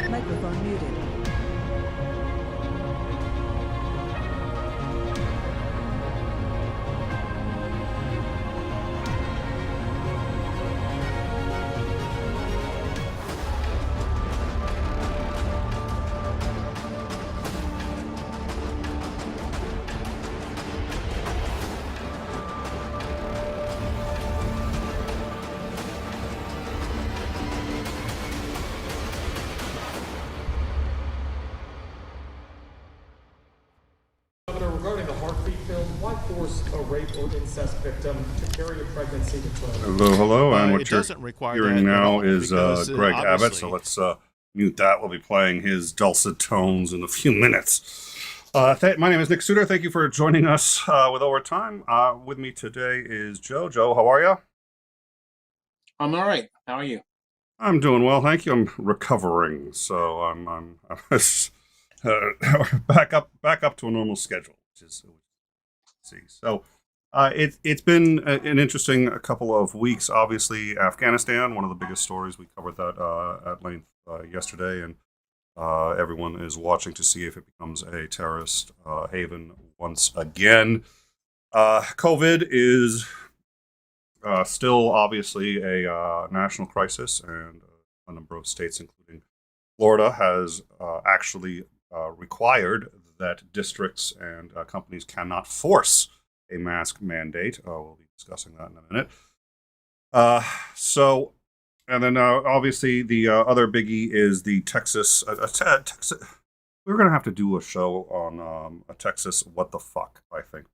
Microphone muted. Regarding the heartbeat film, why force a rape or incest victim to carry a pregnancy to term? Hello, and what it you're doesn't require hearing that at now all, is because, Greg Abbott, so obviously- let's mute that. We'll be playing his dulcet tones in a few minutes. My name is Nick Soutter. Thank you for joining us with Overtime. With me today is Joe. Joe, how are you? I'm all right. How are you? I'm doing well, thank you. I'm recovering, so I'm back up to a normal schedule, which is see. So it's been an interesting couple of weeks. Obviously, Afghanistan, one of the biggest stories. We covered that at length yesterday, and everyone is watching to see if it becomes a terrorist haven once again. COVID is still obviously a national crisis, and a number of states, including Florida, has actually required that districts and companies cannot force a mask mandate. We'll be discussing that in a minute. And then obviously the other biggie is the Texas. Texas. We're going to have to do a show on a Texas what the fuck, I think.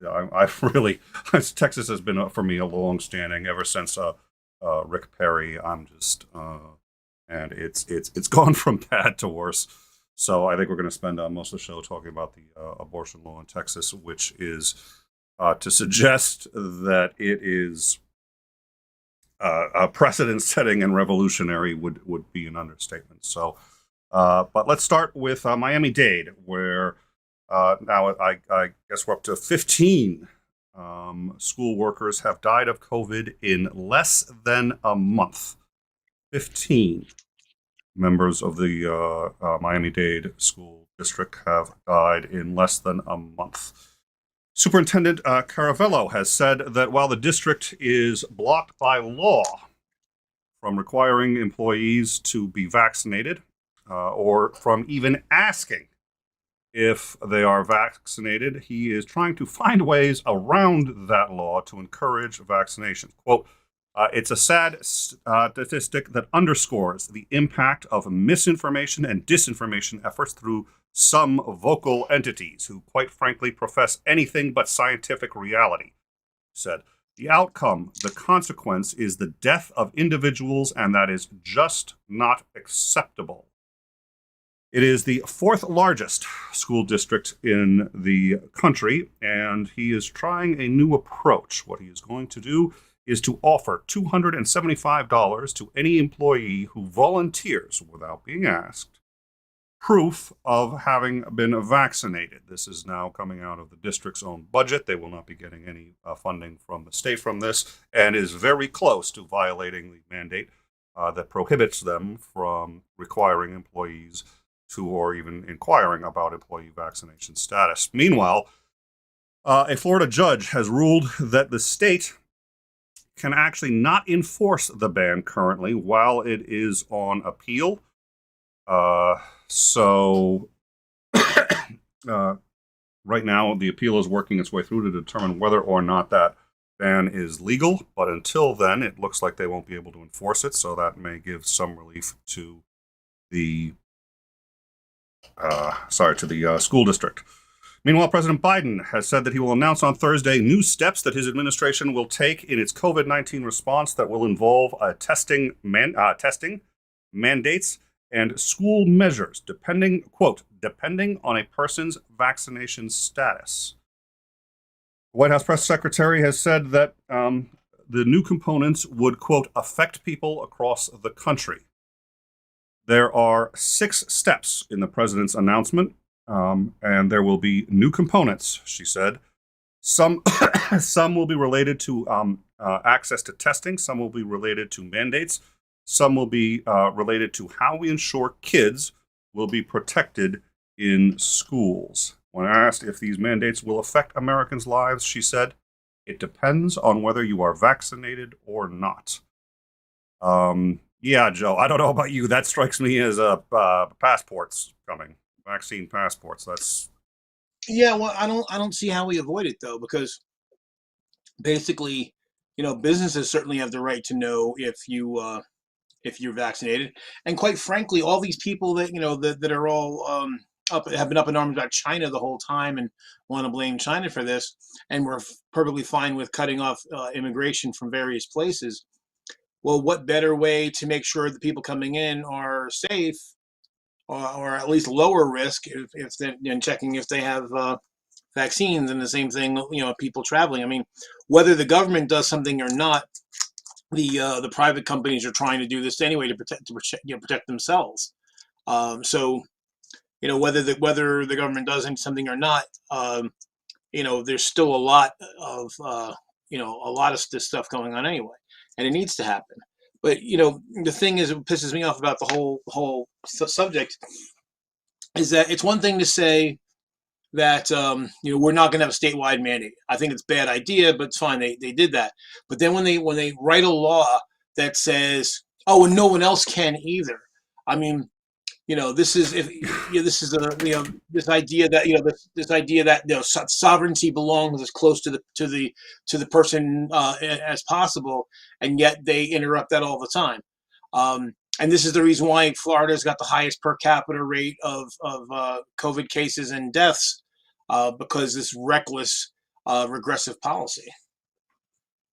I've really, Texas has been for me a long-standing ever since Rick Perry. I'm just, and it's gone from bad to worse. So I think we're going to spend most of the show talking about the abortion law in Texas, which is to suggest that it is a precedent-setting and revolutionary would be an understatement. So, but let's start with Miami-Dade, where now I guess we're up to 15 school workers have died of COVID in less than a month. 15 members of the Miami-Dade School District have died in less than a month. Superintendent Caravello has said that while the district is blocked by law from requiring employees to be vaccinated or from even asking if they are vaccinated, he is trying to find ways around that law to encourage vaccination. Quote, it's a sad statistic that underscores the impact of misinformation and disinformation efforts through some vocal entities who, quite frankly, profess anything but scientific reality. Said, the outcome, the consequence, is the death of individuals, and that is just not acceptable. It is the fourth largest school district in the country, and he is trying a new approach. What he is going to do is to offer $275 to any employee who volunteers without being asked proof of having been vaccinated. This is now coming out of the district's own budget. They will not be getting any funding from the state from this, and is very close to violating the mandate that prohibits them from requiring employees to, or even inquiring about employee vaccination status. Meanwhile, a Florida judge has ruled that the state can actually not enforce the ban currently while it is on appeal. So right now, the appeal is working its way through to determine whether or not that ban is legal. But until then, it looks like they won't be able to enforce it. So that may give some relief to the school district. Meanwhile, President Biden has said that he will announce on Thursday new steps that his administration will take in its COVID-19 response that will involve testing mandates and school measures, depending on a person's vaccination status. White House press secretary has said that the new components would, quote, affect people across the country. There are 6 steps in the president's announcement, and there will be new components, she said. Some, some will be related to access to testing. Some will be related to mandates. Some will be related to how we ensure kids will be protected in schools. When asked if these mandates will affect Americans' lives, she said, "It depends on whether you are vaccinated or not." Yeah, Joe, I don't know about you. That strikes me as passports coming, vaccine passports. That's Yeah, well, I don't see how we avoid it though, because basically, businesses certainly have the right to know if you're vaccinated, and quite frankly, all these people that that are all up have been up in arms about China the whole time and want to blame China for this, and we're perfectly fine with cutting off immigration from various places. Well, what better way to make sure the people coming in are safe, or at least lower risk if than checking if they have vaccines, and the same thing, people traveling. I mean, whether the government does something or not, the private companies are trying to do this anyway to protect themselves. So whether the government does something or not, there's still a lot of a lot of this stuff going on anyway, and it needs to happen. But the thing is, it pisses me off about the whole subject is that it's one thing to say that we're not going to have a statewide mandate. I think it's a bad idea, but it's fine. They did that. But then when they write a law that says, oh, and no one else can either. I mean, this is this is this idea that this idea that sovereignty belongs as close to the person as possible, and yet they interrupt that all the time. And this is the reason why Florida's got the highest per capita rate of COVID cases and deaths, because this reckless, regressive policy.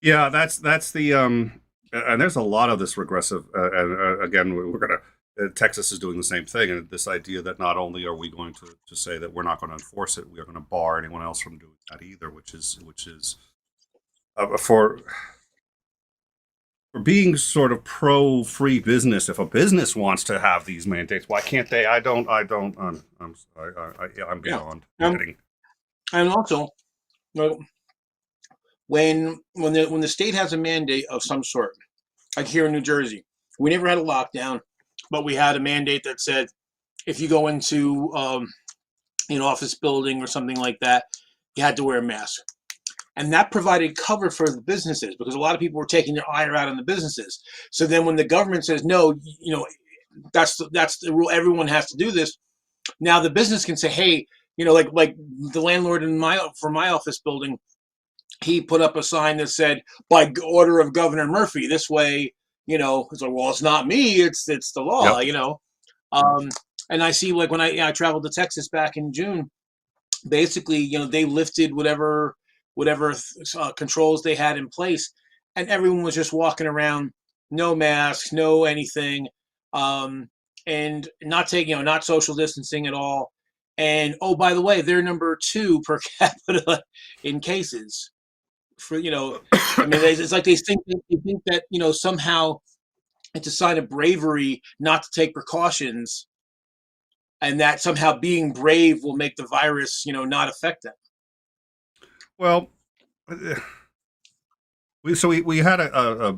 yeah, that's the and there's a lot of this regressive. And again, we're gonna. Texas is doing the same thing, and this idea that not only are we going to say that we're not going to enforce it, we are going to bar anyone else from doing that either, which is for being sort of pro free business. If a business wants to have these mandates, why can't they? I don't. I'm sorry. I'm beyond kidding. And also, when the state has a mandate of some sort, like here in New Jersey, we never had a lockdown, but we had a mandate that said if you go into an office building or something like that, you had to wear a mask. And that provided cover for the businesses, because a lot of people were taking their ire out on the businesses. So then when the government says, no, that's the rule, everyone has to do this, now the business can say, hey, like the landlord for my office building, he put up a sign that said, by order of Governor Murphy. This way, it's like, well, it's not me, it's the law. Yep. And I see, like, when I traveled to Texas back in June, basically, they lifted whatever controls they had in place, and everyone was just walking around, no masks, no anything, and not taking, not social distancing at all. And oh, by the way, they're number 2 per capita in cases. For I mean, it's like they think that somehow it's a sign of bravery not to take precautions, and that somehow being brave will make the virus not affect them. Well, we had a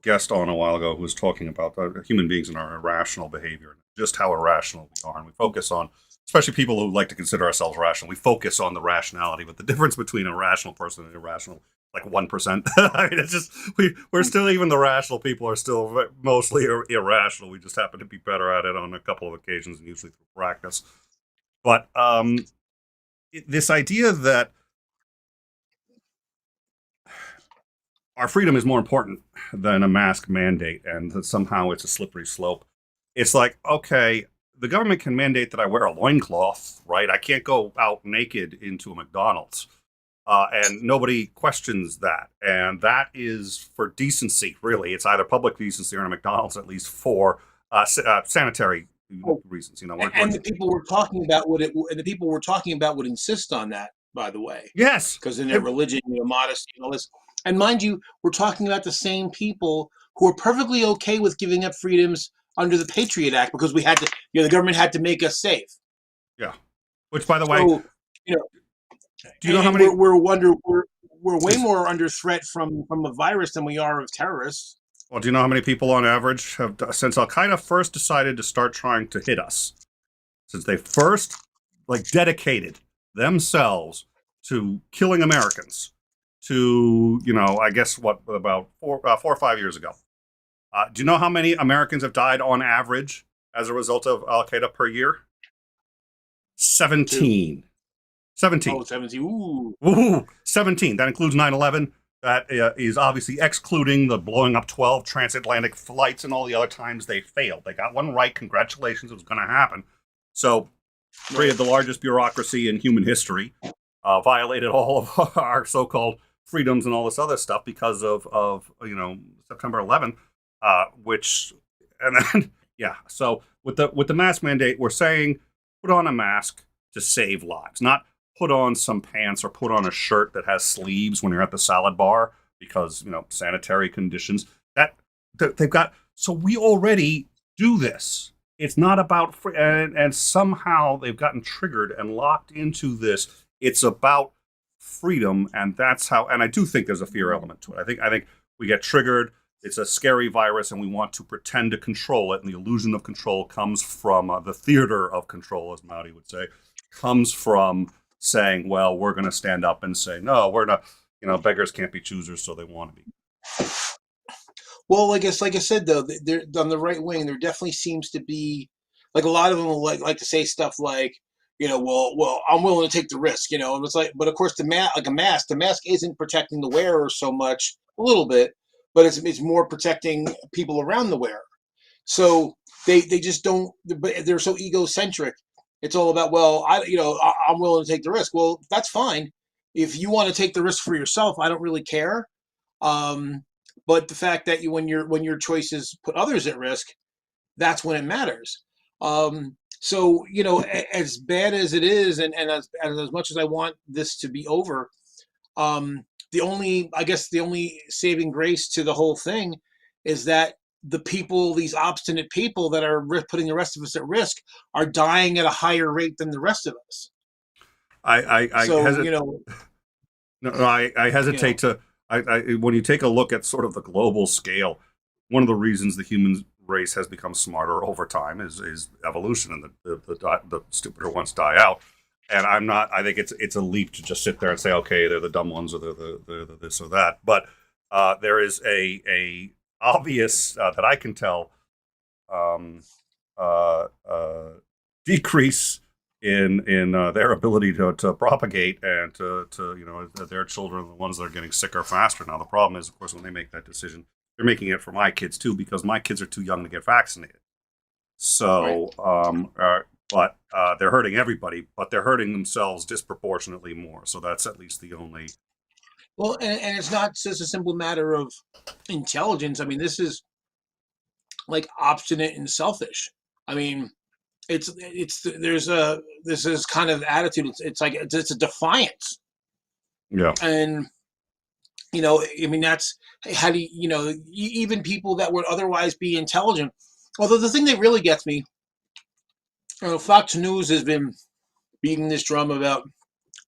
guest on a while ago who was talking about human beings and our irrational behavior, just how irrational we are, and we focus on, especially people who like to consider ourselves rational, we focus on the rationality, but the difference between a rational person and irrational, like 1%. I mean, it's just we're still, even the rational people are still mostly irrational. We just happen to be better at it on a couple of occasions, and usually through practice. But this idea that our freedom is more important than a mask mandate, and that somehow it's a slippery slope. It's like, okay, the government can mandate that I wear a loincloth, right? I can't go out naked into a McDonald's. And nobody questions that. And that is for decency, really. It's either public decency or in a McDonald's, at least for sanitary reasons. And the people we're talking about would insist on that. by the way, Yes. because in their religion, modesty and all this. And mind you, we're talking about the same people who are perfectly okay with giving up freedoms under the Patriot Act because we had to, the government had to make us safe. Yeah. Which, by the way, So, you know, do you know how and many? we're way more under threat from a virus than we are of terrorists. Well, do you know how many people on average have, since Al Qaeda first decided to start trying to hit us, since they first dedicated themselves to killing Americans, to I guess what about 4 or 5 years ago? Do you know how many Americans have died on average as a result of Al Qaeda per year? 17. 17. Oh, 17. Ooh. Ooh, 17. That includes 9/11. That is obviously excluding the blowing up 12 transatlantic flights and all the other times they failed. They got one right. Congratulations. It was going to happen. So, created the largest bureaucracy in human history, violated all of our so-called freedoms and all this other stuff because of September 11th, and then, yeah. So, with the mask mandate, we're saying put on a mask to save lives, not put on some pants or put on a shirt that has sleeves when you're at the salad bar because, sanitary conditions that they've got. So we already do this. It's not about free, and somehow they've gotten triggered and locked into this. It's about freedom, and that's how. And I do think there's a fear element to it. I think we get triggered. It's a scary virus, and we want to pretend to control it. And the illusion of control comes from the theater of control, as Maudie would say, comes from saying, well, we're going to stand up and say, no, we're not, beggars can't be choosers, so they want to be. Well, like I said, though, they're on the right wing. There definitely seems to be, a lot of them will like to say stuff like, well, I'm willing to take the risk, and it's like, but of course, the mask isn't protecting the wearer so much, a little bit, but it's more protecting people around the wearer. So they just don't, but they're so egocentric. It's all about, well, I'm willing to take the risk. Well, that's fine. If you want to take the risk for yourself, I don't really care. But the fact that when your choices put others at risk, that's when it matters. So, as bad as it is, and as much as I want this to be over, the only saving grace to the whole thing is that these obstinate people that are putting the rest of us at risk are dying at a higher rate than the rest of us. I hesitate to. When you take a look at sort of the global scale, one of the reasons the human race has become smarter over time is evolution, and the stupider ones die out. And I think it's a leap to just sit there and say, okay, they're the dumb ones, or they're the this or that. But there is a obvious that I can tell decrease in their ability to propagate and to their children are the ones that are getting sicker faster. Now the problem is, of course, when they make that decision, they're making it for my kids too, because my kids are too young to get vaccinated. So, right. But they're hurting everybody, but they're hurting themselves disproportionately more. So that's at least the only. Well, and it's not just a simple matter of intelligence. I mean, this is obstinate and selfish. I mean, this is kind of attitude. It's a defiance. Yeah. And I mean, that's how do even people that would otherwise be intelligent. Although the thing that really gets me, Fox News has been beating this drum about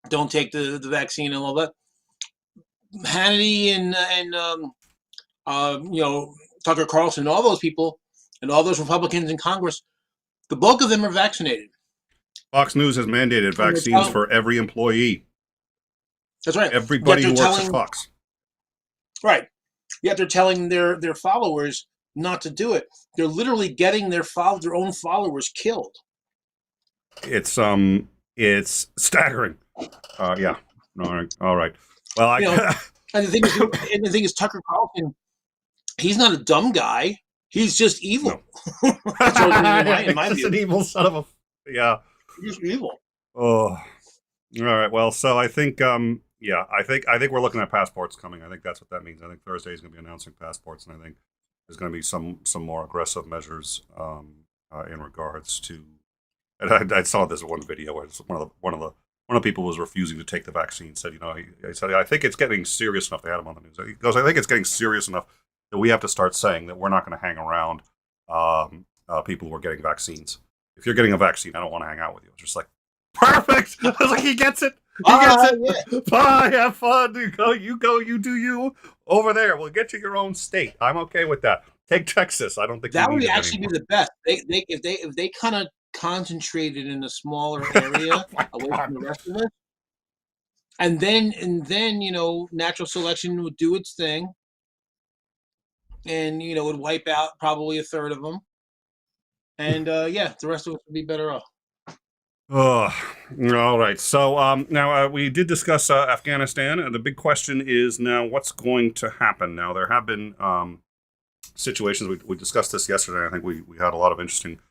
don't take the vaccine and all that. Hannity and Tucker Carlson, all those people, and all those Republicans in Congress, the bulk of them are vaccinated. Fox News has mandated vaccines for every employee. That's right. Everybody who works at Fox. Right. Yet they're telling their followers not to do it. They're literally getting their own followers killed. It's staggering. Yeah. All right. Well, and the thing is, Tucker Carlson, he's not a dumb guy. He's just evil. No. in my view. Just an evil son of a. Yeah. He's evil. Oh. All right. Well, so I think I think we're looking at passports coming. I think that's what that means. I think Thursday is going to be announcing passports, and I think there's going to be some more aggressive measures in regards to. And I saw this one video where it's one of one of the people was refusing to take the vaccine. Said, he said, I think it's getting serious enough. They had him on the news. He goes, I think it's getting serious enough that we have to start saying that we're not going to hang around people who are getting vaccines. If you're getting a vaccine, I don't want to hang out with you. It's just like, perfect. I was like, he gets it. He gets it. Yeah. Bye. Have fun. You go. You do you over there. We'll get you your own state. I'm okay with that. Take Texas. I don't think that would actually be the best. If they kind of concentrated in a smaller area away from the rest of it, and then natural selection would do its thing, and would wipe out probably a third of them, and the rest of us would be better off. All right. So now we did discuss Afghanistan, and the big question is now what's going to happen. Now there have been situations. We discussed this yesterday. I think we had a lot of interesting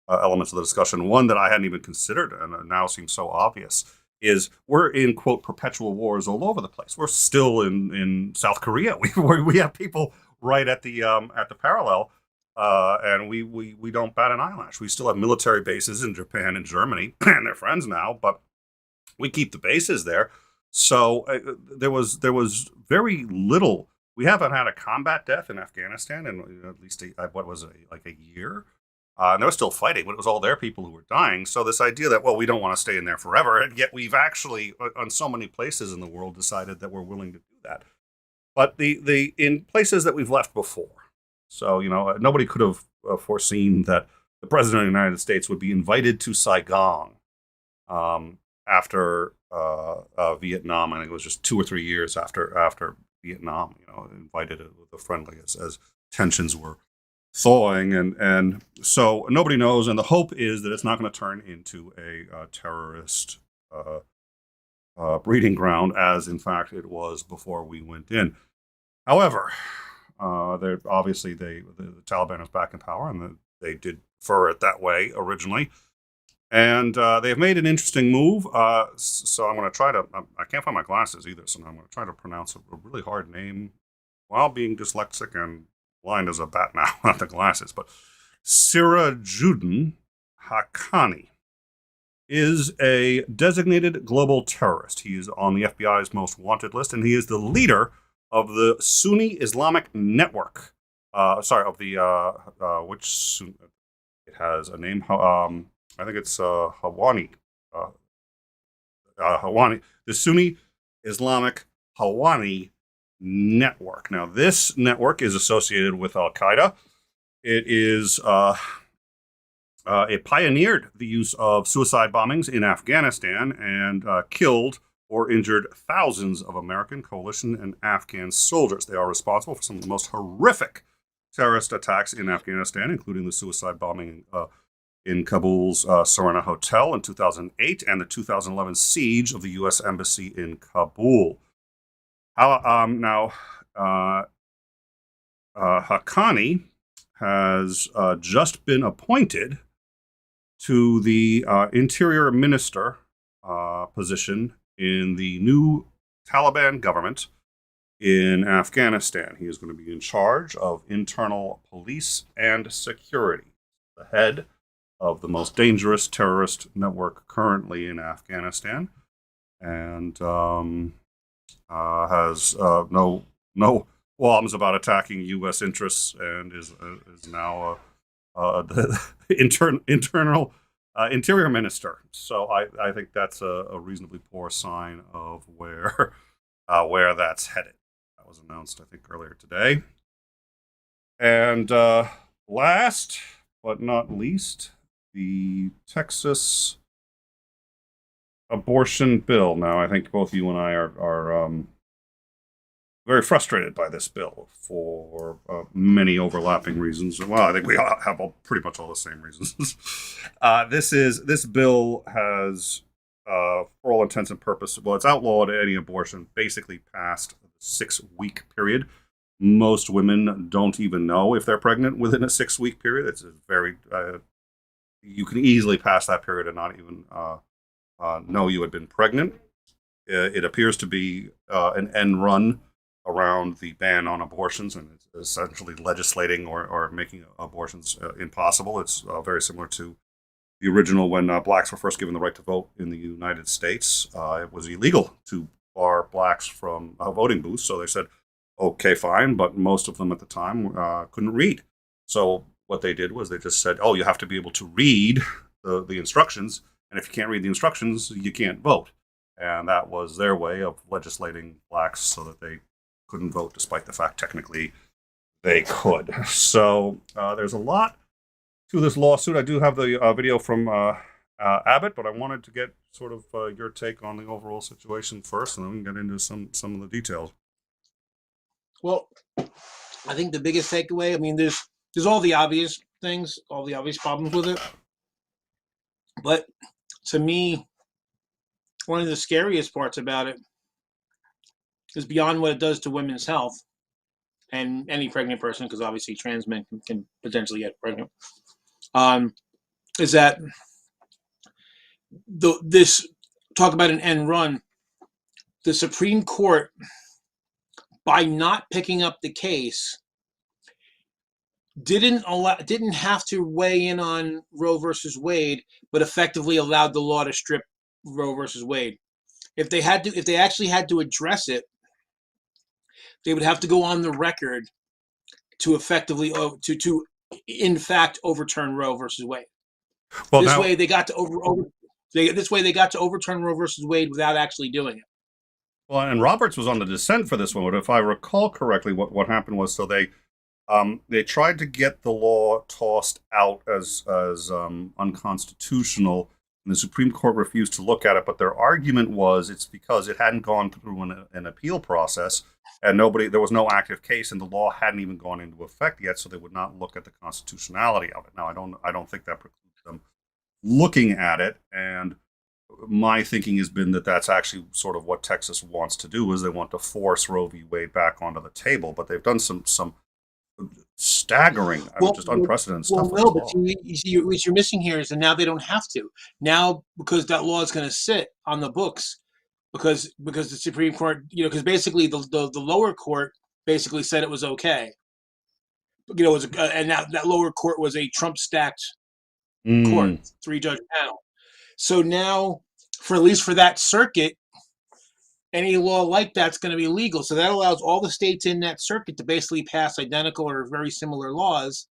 elements of the discussion. One that I hadn't even considered and now seems so obvious is we're in, quote, perpetual wars all over the place. We're still in South Korea. We have people right at the parallel, and we don't bat an eyelash. We still have military bases in Japan and Germany, and they're friends now, but we keep the bases there. So there was very little. We haven't had a combat death in Afghanistan in at least like a year. And they were still fighting, but it was all their people who were dying. So this idea that, well, we don't want to stay in there forever, and yet we've actually, on so many places in the world, decided that we're willing to do that. But the in places that we've left before, so nobody could have foreseen that the president of the United States would be invited to Saigon after Vietnam. I think it was just 2 or 3 years after Vietnam. Invited with a friendly as tensions were thawing, and so nobody knows, and the hope is that it's not going to turn into a terrorist breeding ground, as in fact it was before we went in. However, the Taliban is back in power, and they did prefer it that way originally, and they've made an interesting move. So I'm going to try to. I can't find my glasses either, so I'm going to try to pronounce a really hard name while being dyslexic and blind as a bat now, not the glasses, but Sirajuddin Haqqani is a designated global terrorist. He is on the FBI's most wanted list, and he is the leader of the Sunni Islamic Network. It has a name. I think it's Hawani. Hawani. The Sunni Islamic Hawani Network. Now, this network is associated with Al Qaeda. It pioneered the use of suicide bombings in Afghanistan and killed or injured thousands of American, coalition, and Afghan soldiers. They are responsible for some of the most horrific terrorist attacks in Afghanistan, including the suicide bombing in Kabul's Serena Hotel in 2008 and the 2011 siege of the U.S. Embassy in Kabul. Haqqani has just been appointed to the Interior Minister position in the new Taliban government in Afghanistan. He is going to be in charge of internal police and security, the head of the most dangerous terrorist network currently in Afghanistan, and has no qualms about attacking U.S. interests, and is now the interior minister. So I think that's a reasonably poor sign of where that's headed. That was announced, I think, earlier today. And last but not least, the Texas abortion bill. Now, I think both you and I are very frustrated by this bill for many overlapping reasons. Well, I think we all have pretty much all the same reasons. This bill has, for all intents and purposes, well, it's outlawed any abortion basically past the 6-week period. Most women don't even know if they're pregnant within a 6-week period. It's a very you can easily pass that period and not even know you had been pregnant. It appears to be an end run around the ban on abortions, and it's essentially legislating or making abortions impossible. It's very similar to the original, when blacks were first given the right to vote in the United States, it was illegal to bar blacks from voting booths. So they said, okay, fine, but most of them at the time couldn't read. So what they did was they just said, oh, you have to be able to read the instructions, and if you can't read the instructions, you can't vote. And that was their way of legislating blacks so that they couldn't vote, despite the fact technically they could. So there's a lot to this lawsuit. I do have the video from Abbott, but I wanted to get sort of your take on the overall situation first, and then we can get into some of the details. Well, I think the biggest takeaway, I mean, there's all the obvious things, all the obvious problems with it. But to me, one of the scariest parts about it is beyond what it does to women's health and any pregnant person, because obviously trans men can potentially get pregnant, is that this talk about an end run, the Supreme Court, by not picking up the case, didn't have to weigh in on Roe versus Wade, but effectively allowed the law to strip Roe versus Wade. If they actually had to address it, they would have to go on the record to effectively to in fact overturn Roe versus Wade. Well, this way they got to overturn Roe versus Wade without actually doing it. Well, and Roberts was on the dissent for this one, but if I recall correctly, what happened was, so they tried to get the law tossed out as unconstitutional, and the Supreme Court refused to look at it. But their argument was it's because it hadn't gone through an appeal process, and there was no active case, and the law hadn't even gone into effect yet, so they would not look at the constitutionality of it. Now, I don't think that precludes them looking at it, and my thinking has been that that's actually sort of what Texas wants to do, is they want to force Roe v. Wade back onto the table, but they've done some staggering, just unprecedented stuff. Well, no, but what you're missing here is that now they don't have to. Now, because that law is going to sit on the books, because the Supreme Court, because basically the lower court basically said it was okay. And that lower court was a Trump-stacked court, 3-judge panel. So now, at least for that circuit, any law like that's going to be legal. So that allows all the states in that circuit to basically pass identical or very similar laws.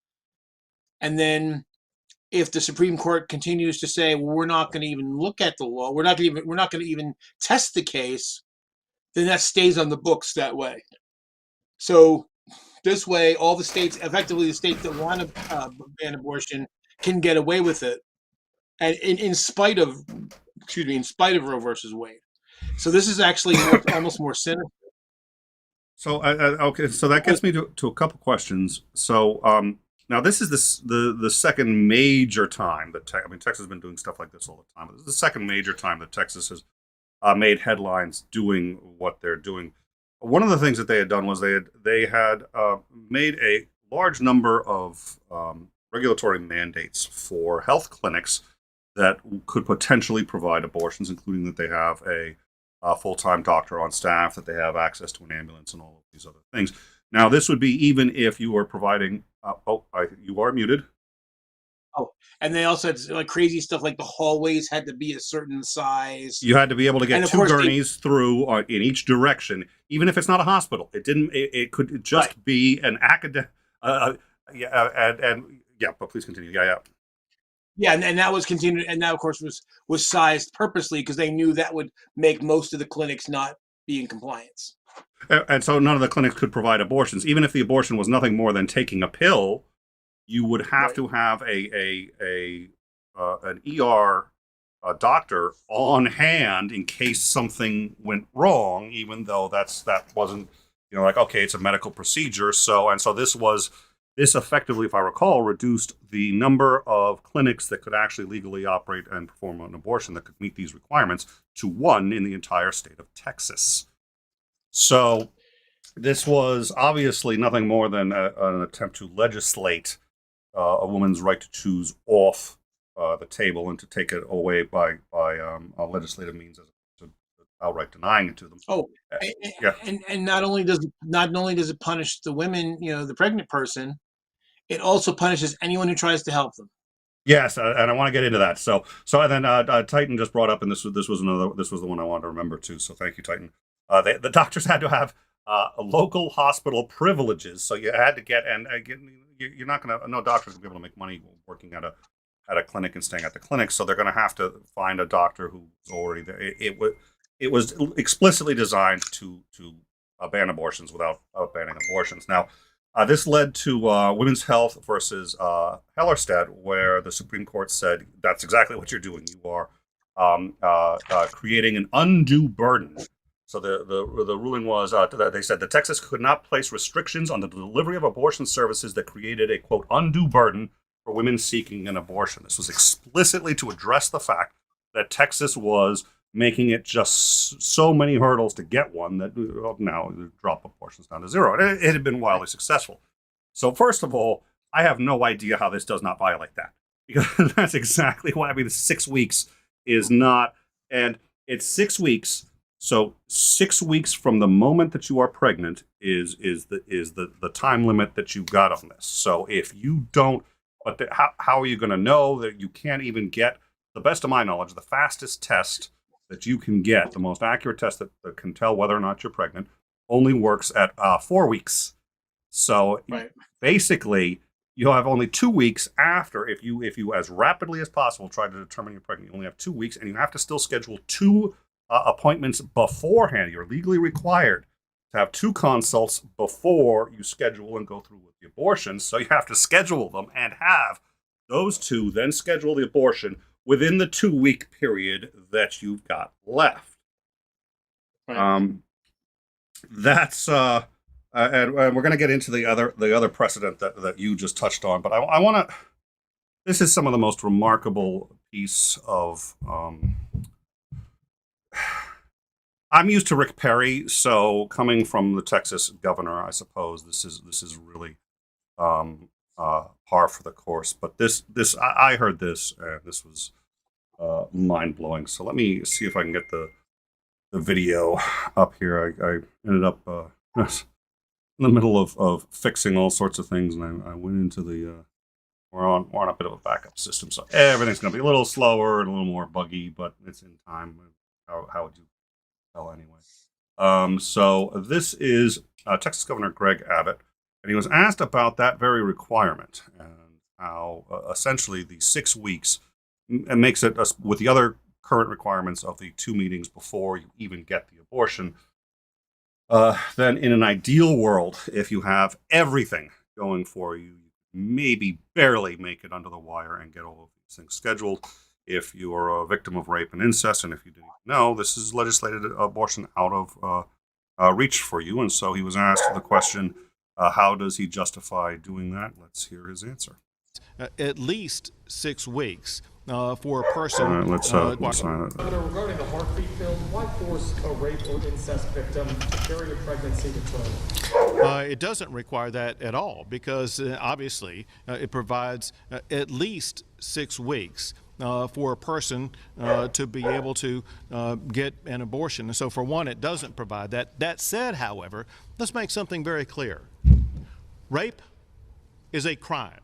And then, if the Supreme Court continues to say, well, we're not going to even look at the law, we're not going to even test the case, then that stays on the books that way. So this way, all the states, effectively the states that want to ban abortion, can get away with it, and in spite of Roe versus Wade. So this is actually almost more cynical. So okay, so that gets me to a couple questions. So now this is the second major time that Texas has been doing stuff like this all the time. But this is the second major time that Texas has made headlines doing what they're doing. One of the things that they had done was they had made a large number of regulatory mandates for health clinics that could potentially provide abortions, including that they have a full-time doctor on staff, that they have access to an ambulance, and all of these other things. Now, this would be even if you were providing. You are muted. Oh, and they also had like crazy stuff like the hallways had to be a certain size. You had to be able to get two gurneys through in each direction, even if it's not a hospital. It didn't. It could just be an academic. But please continue. Yeah, and that was continued, and that of course was sized purposely because they knew that would make most of the clinics not be in compliance. And so none of the clinics could provide abortions, even if the abortion was nothing more than taking a pill. You would have to have an ER doctor on hand in case something went wrong, even though that wasn't okay, it's a medical procedure. So this effectively, if I recall, reduced the number of clinics that could actually legally operate and perform an abortion that could meet these requirements to one in the entire state of Texas. So this was obviously nothing more than an attempt to legislate a woman's right to choose off the table and to take it away by legislative means, as opposed to outright denying it to them. And not only does it punish the women, the pregnant person, it also punishes anyone who tries to help them. Yes, and I want to get into that. And then Titan just brought up, and this was the one I wanted to remember too. So thank you, Titan. The doctors had to have local hospital privileges, so you had to get you're not gonna no doctor's gonna be able to make money working at a clinic and staying at the clinic, so they're gonna have to find a doctor who's already there. It was explicitly designed to ban abortions without banning abortions. Now, this led to Women's Health versus Hellerstedt, where the Supreme Court said that's exactly what you're doing. You are creating an undue burden. So the ruling was that they said that Texas could not place restrictions on the delivery of abortion services that created a, quote, undue burden for women seeking an abortion. This was explicitly to address the fact that Texas was making it just so many hurdles to get one that now drop abortions down to zero. It had been wildly successful. So first of all, I have no idea how this does not violate that, because that's exactly why. I mean, the 6 weeks is not, and it's 6 weeks. So 6 weeks from the moment that you are pregnant is the time limit that you got on this. So if you don't, how are you going to know that you can't even get, the best of my knowledge, the fastest test that you can get, the most accurate test that can tell whether or not you're pregnant, only works at 4 weeks. So Right. basically, you'll have only 2 weeks after, if you as rapidly as possible try to determine you're pregnant. You only have 2 weeks, and you have to still schedule two appointments beforehand. You're legally required to have 2 consults before you schedule and go through with the abortion. So you have to schedule them and have those 2, then schedule the abortion within the 2-week period that you've got left. Right. That's and we're going to get into the other precedent that you just touched on, but I want to. This is some of the most remarkable piece of. I'm used to Rick Perry, so coming from the Texas governor, I suppose this is really par for the course. But I heard this, and this was mind blowing. So let me see if I can get the video up here. I ended up in the middle of fixing all sorts of things, and I went into the. We're on a bit of a backup system, so everything's going to be a little slower and a little more buggy, but it's in time. How would you tell anyway? So this is Texas Governor Greg Abbott, and he was asked about that very requirement and how essentially the 6 weeks makes it, with the other current requirements of the 2 meetings before you even get the abortion, then in an ideal world, if you have everything going for you, maybe barely make it under the wire and get all of these things scheduled. If you are a victim of rape and incest, and if you didn't know, this is legislated abortion out of reach for you. And so he was asked the question, how does he justify doing that? Let's hear his answer. At least 6 weeks for a person. All right, let's sign it. Governor, regarding the heartbeat bill, why force a rape or incest victim to carry a pregnancy to term? It doesn't require that at all, because obviously it provides at least 6 weeks for a person to be able to get an abortion. And so for one, it doesn't provide that. That said, however, let's make something very clear. Rape is a crime,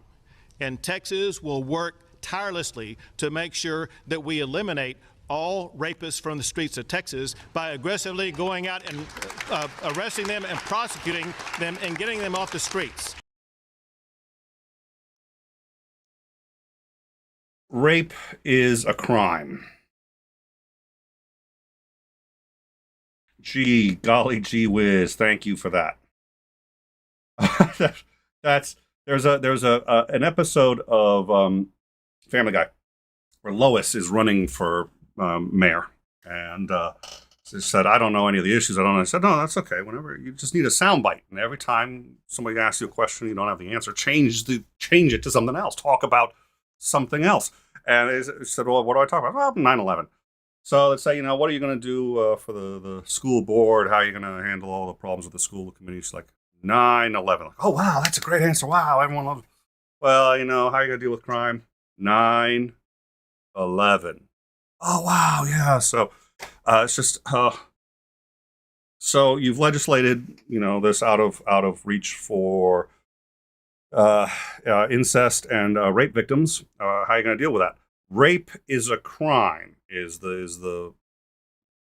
and Texas will work tirelessly to make sure that we eliminate all rapists from the streets of Texas by aggressively going out and arresting them and prosecuting them and getting them off the streets. Rape is a crime. Golly gee whiz, thank you for that. There's an episode of Family Guy where Lois is running for mayor, and she said, "I don't know any of the issues. I don't know." I said, "No, that's okay. Whenever you just need a soundbite, and every time somebody asks you a question, you don't have the answer. Change it to something else. Talk about something else." And he said, "Well, what do I talk about?" Well, 9/11. So let's say, what are you going to do for the school board? How are you going to handle all the problems with the school committee? She's like, 9/11. Like, oh, wow, that's a great answer. Wow, everyone loves it. Well, how are you going to deal with crime? 9/11. Oh, wow, yeah. So it's just, so you've legislated, this out of reach for incest and rape victims. How are you going to deal with that? Rape is a crime. Is the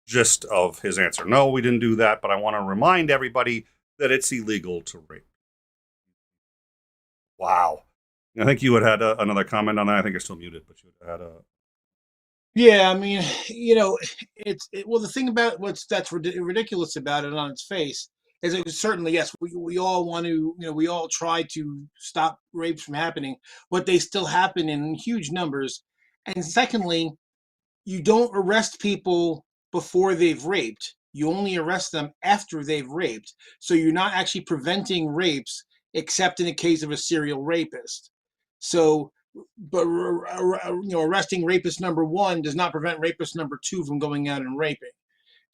gist of his answer? No, we didn't do that, but I want to remind everybody that it's illegal to rape. Wow. I think you had another comment on that. I think you're still muted, but you had a. Yeah, I mean, well, the thing about that's ridiculous about it on its face is it certainly, yes, we all want to, we all try to stop rapes from happening, but they still happen in huge numbers. And secondly, you don't arrest people before they've raped. You only arrest them after they've raped. So you're not actually preventing rapes except in the case of a serial rapist. So, but arresting rapist number one does not prevent rapist number two from going out and raping.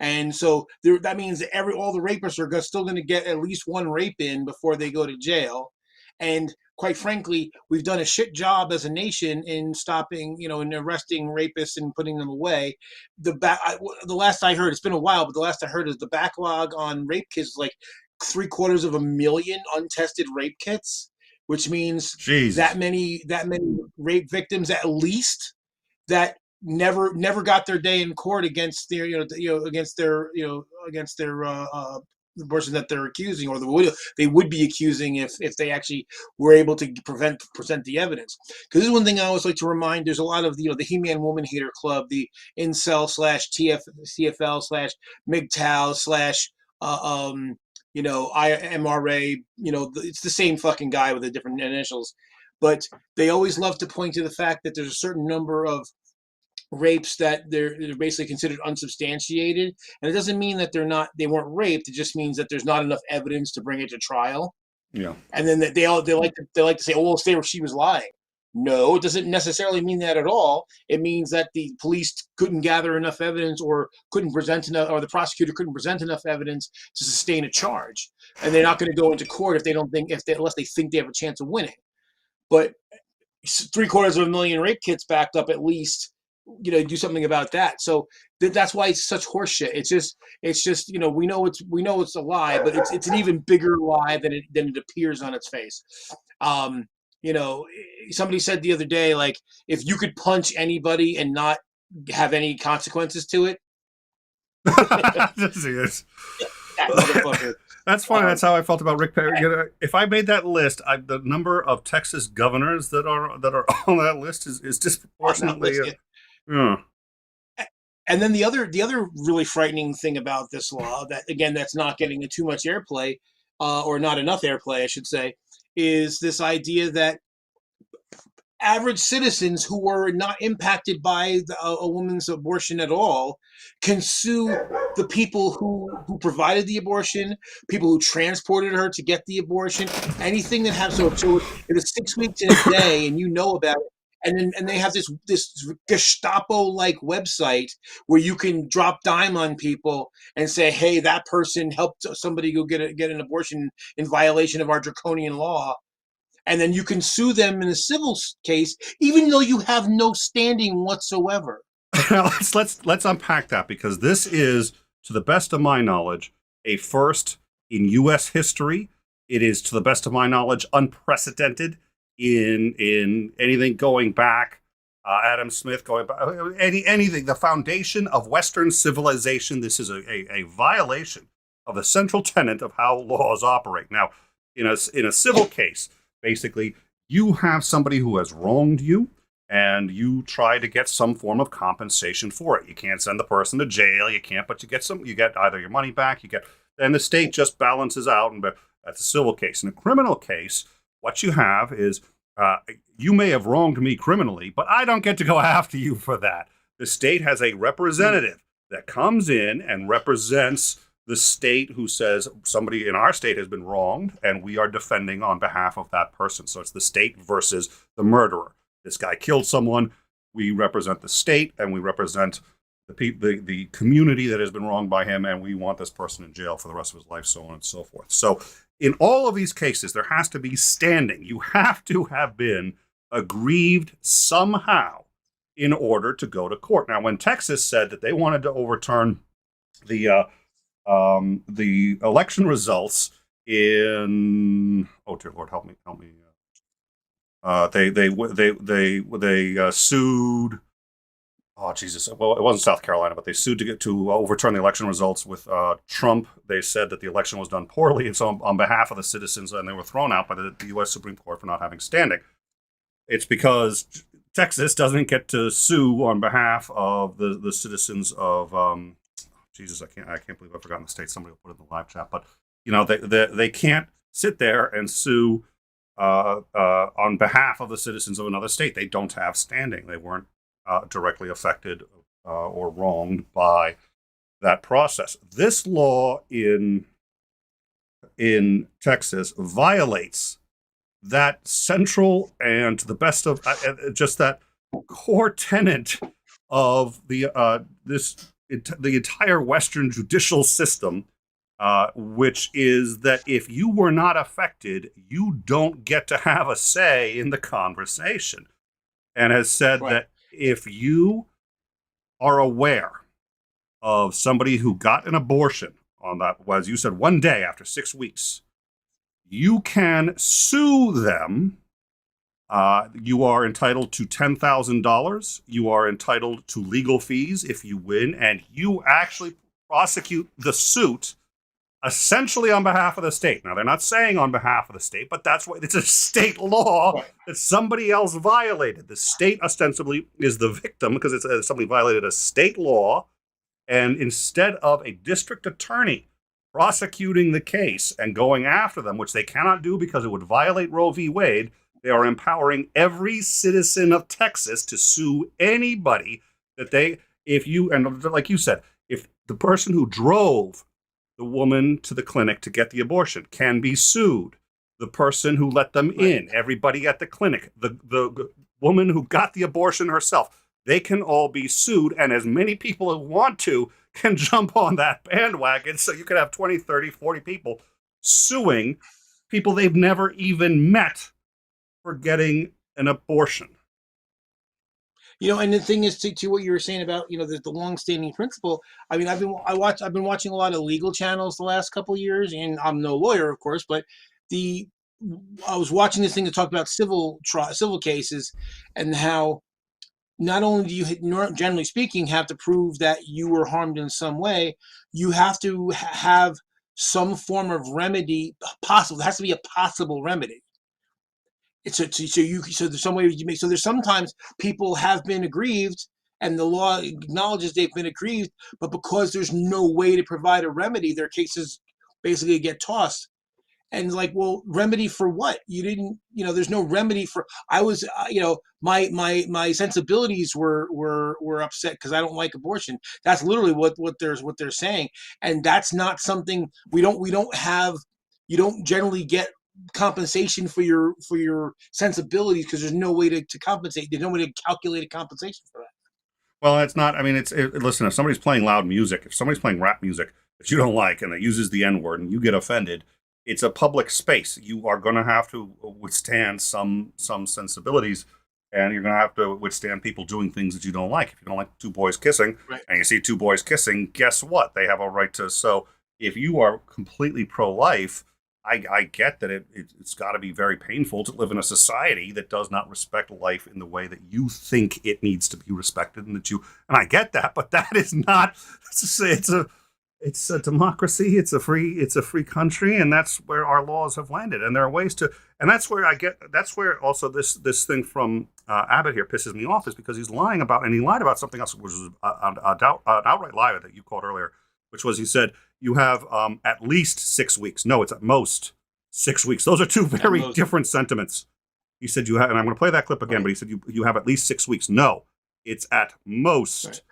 And so that means that all the rapists are still going to get at least one rape in before they go to jail. And quite frankly, we've done a shit job as a nation in stopping, in arresting rapists and putting them away. The last I heard, it's been a while, but the last I heard is the backlog on rape kits is like 750,000 untested rape kits, which means Jesus. that many rape victims at least that never got their day in court against their against their the person that they're accusing, or they would be accusing if they actually were able to present the evidence. Because this is one thing I always like to remind. There's a lot of the He-Man Woman Hater Club, the incel / CFL / MGTOW / IMRA. It's the same fucking guy with the different initials, but they always love to point to the fact that there's a certain number of rapes that they're basically considered unsubstantiated, and it doesn't mean that they weren't raped. It just means that there's not enough evidence to bring it to trial. Yeah. And then they like to say, "Oh, well, say she was lying." No, it doesn't necessarily mean that at all. It means that the police couldn't gather enough evidence, or couldn't present enough, or the prosecutor couldn't present enough evidence to sustain a charge, and they're not going to go into court unless they think they have a chance of winning. But 750,000 rape kits backed up, at least, do something about that. So that's why it's such horseshit. It's just we know it's a lie, but it's an even bigger lie than it appears on its face. Somebody said the other day, like, if you could punch anybody and not have any consequences to it. That's funny. That's how I felt about Rick Perry. If I made that list, the number of Texas governors that are on that list is disproportionately. Yeah. And then the other really frightening thing about this law, that again, that's not getting too much airplay, or not enough airplay, I should say, is this idea that average citizens who were not impacted by a woman's abortion at all can sue the people who provided the abortion, people who transported her to get the abortion, anything that has. So if it's 6 weeks in a day and you know about it, and they have this Gestapo-like website where you can drop dime on people and say, hey, that person helped somebody go get an abortion in violation of our draconian law. And then you can sue them in a civil case, even though you have no standing whatsoever. let's unpack that, because this is, to the best of my knowledge, a first in U.S. history. It is, to the best of my knowledge, unprecedented in anything going back. Adam Smith going back, anything, the foundation of Western civilization. This is a violation of the central tenet of how laws operate. Now, in a civil case, basically, you have somebody who has wronged you, and you try to get some form of compensation for it. You can't send the person to jail. You can't, but you get either your money back, and the state just balances out, and that's a civil case. In a criminal case, what you have is, you may have wronged me criminally, but I don't get to go after you for that. The state has a representative that comes in and represents the state, who says somebody in our state has been wronged, and we are defending on behalf of that person. So it's the state versus the murderer. This guy killed someone. We represent the state, and we represent the community that has been wronged by him, and we want this person in jail for the rest of his life, so on and so forth. So in all of these cases, there has to be standing. You have to have been aggrieved somehow in order to go to court. Now, when Texas said that they wanted to overturn the election results in oh dear Lord, help me. They sued. Oh Jesus! Well, it wasn't South Carolina, but they sued to get to overturn the election results with Trump. They said that the election was done poorly, and so on behalf of the citizens, and they were thrown out by the U.S. Supreme Court for not having standing. It's because Texas doesn't get to sue on behalf of the citizens of Jesus. I can't believe I've forgotten the state. Somebody will put it in the live chat, but they can't sit there and sue on behalf of the citizens of another state. They don't have standing. They weren't directly affected or wronged by that process. This law in Texas violates that central and, to the best of just that core tenet of the entire Western judicial system, which is that if you were not affected, you don't get to have a say in the conversation, and has said that if you are aware of somebody who got an abortion on that, as you said, one day after 6 weeks, you can sue them. You are entitled to $10,000. You are entitled to legal fees if you win, and you actually prosecute the suit essentially on behalf of the state. Now, they're not saying on behalf of the state, but that's what it's a state law that somebody else violated. The state ostensibly is the victim because it's somebody violated a state law, and instead of a district attorney prosecuting the case and going after them, which they cannot do because it would violate Roe v. Wade, they are empowering every citizen of Texas to sue anybody that and like you said, if the person who drove the woman to the clinic to get the abortion can be sued, the person who let them in, everybody at the clinic, the woman who got the abortion herself, they can all be sued, and as many people who want to can jump on that bandwagon. So you could have 20, 30, 40 people suing people they've never even met for getting an abortion. And the thing is, to what you were saying about, the longstanding principle. I mean, I've been watching a lot of legal channels the last couple of years, and I'm no lawyer, of course, but I was watching this thing that talked about civil cases, and how not only do you, generally speaking, have to prove that you were harmed in some way, you have to have some form of remedy possible. There has to be a possible remedy. So there's some way you make. So there's sometimes people have been aggrieved, and the law acknowledges they've been aggrieved, but because there's no way to provide a remedy, their cases basically get tossed. And remedy for what? You didn't, there's no remedy for. I was, my sensibilities were upset because I don't like abortion. That's literally what they're saying, and that's not something we don't have. You don't generally get compensation for your sensibilities because there's no way to compensate. There's no way to calculate a compensation for that. Well, it's not. I mean, listen. If somebody's playing loud music, if somebody's playing rap music that you don't like and it uses the N-word and you get offended, it's a public space. You are going to have to withstand some sensibilities, and you're going to have to withstand people doing things that you don't like. If you don't like two boys kissing, and you see two boys kissing, guess what? They have a right to. So if you are completely pro-life, I get that it's got to be very painful to live in a society that does not respect life in the way that you think it needs to be respected, and I get that, but that is not. It's a democracy. It's a free country, and that's where our laws have landed. And there are ways to, and that's where also this thing from Abbott here pisses me off, is because he's lying about, and he lied about something else, which was an outright lie that you called earlier, which was he said you have at least 6 weeks. No, it's at most 6 weeks. Those are two very different sentiments. He said you have, and I'm going to play that clip again, but he said you have at least 6 weeks. No, it's at most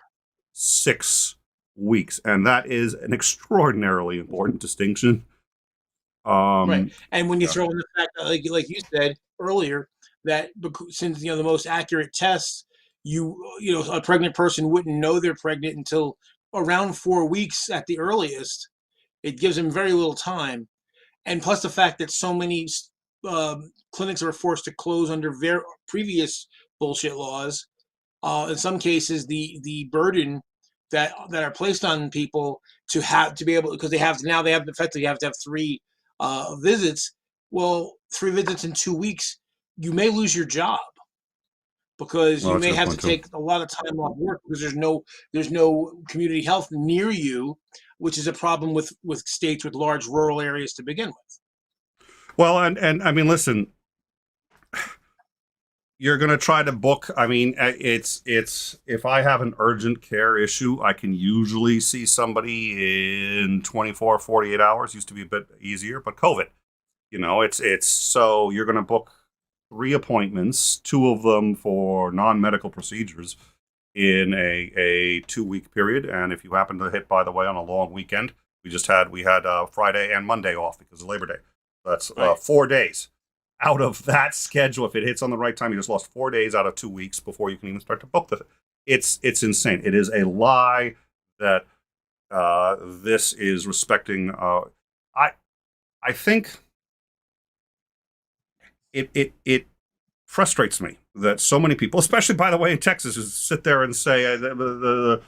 6 weeks, and that is an extraordinarily important distinction. Right, and when you throw in the fact that, like you said earlier, that since the most accurate tests, a pregnant person wouldn't know they're pregnant until around 4 weeks at the earliest. It gives them very little time, and plus the fact that so many clinics are forced to close under previous bullshit laws. In some cases, the burden that are placed on people to be able, because they have effectively have to have 3 visits. Well, 3 visits in 2 weeks, you may lose your job because Well, you that's a may good have to point too. take a lot of time off work because there's no community health near you, which is a problem with states with large rural areas to begin with. Well, and I mean, listen, you're going to try to book. I mean, it's if I have an urgent care issue, I can usually see somebody in 24, 48 hours. Used to be a bit easier, but COVID, it's so you're going to book 3 appointments, two of them for non-medical procedures in a 2 week period. And if you happen to hit, by the way, on a long weekend, we had Friday and Monday off because of Labor Day. That's Right. 4 days out of that schedule. If it hits on the right time, you just lost 4 days out of 2 weeks before you can even start to book the. It's insane. It is a lie that this is respecting. I think it frustrates me that so many people, especially by the way in Texas, just sit there and say the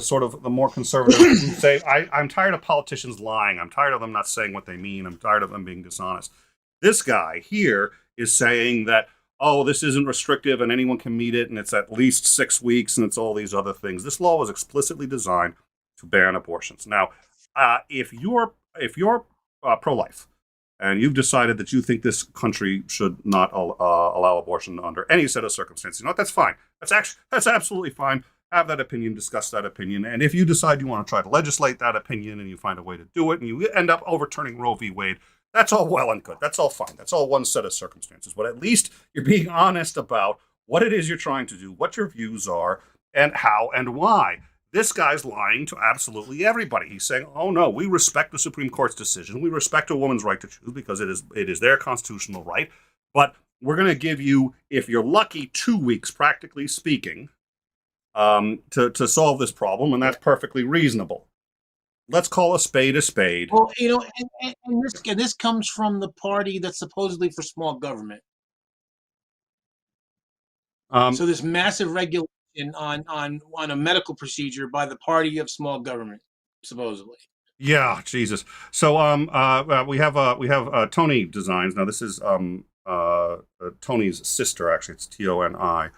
sort of the more conservative who say I'm tired of politicians lying. I'm tired of them not saying what they mean. I'm tired of them being dishonest. This guy here is saying that, oh, this isn't restrictive and anyone can meet it and it's at least 6 weeks and it's all these other things. This law was explicitly designed to ban abortions. Now, if you're pro-life and you've decided that you think this country should not allow abortion under any set of circumstances, you know what? That's fine. That's absolutely fine. Have that opinion, discuss that opinion, and if you decide you want to try to legislate that opinion and you find a way to do it and you end up overturning Roe v. Wade, that's all well and good. That's all fine. That's all one set of circumstances. But at least you're being honest about what it is you're trying to do, what your views are, and how and why. This guy's lying to absolutely everybody. He's saying, "Oh no, we respect the Supreme Court's decision. We respect a woman's right to choose because it is their constitutional right. But we're going to give you, if you're lucky, 2 weeks, practically speaking, to solve this problem, and that's perfectly reasonable. Let's call a spade a spade." Well, and this comes from the party that's supposedly for small government. Um, So this massive regulation on a medical procedure by the party of small government, supposedly. yeah, Jesus. So we have Tony Designs. Now this is Tony's sister. Actually, it's Toni,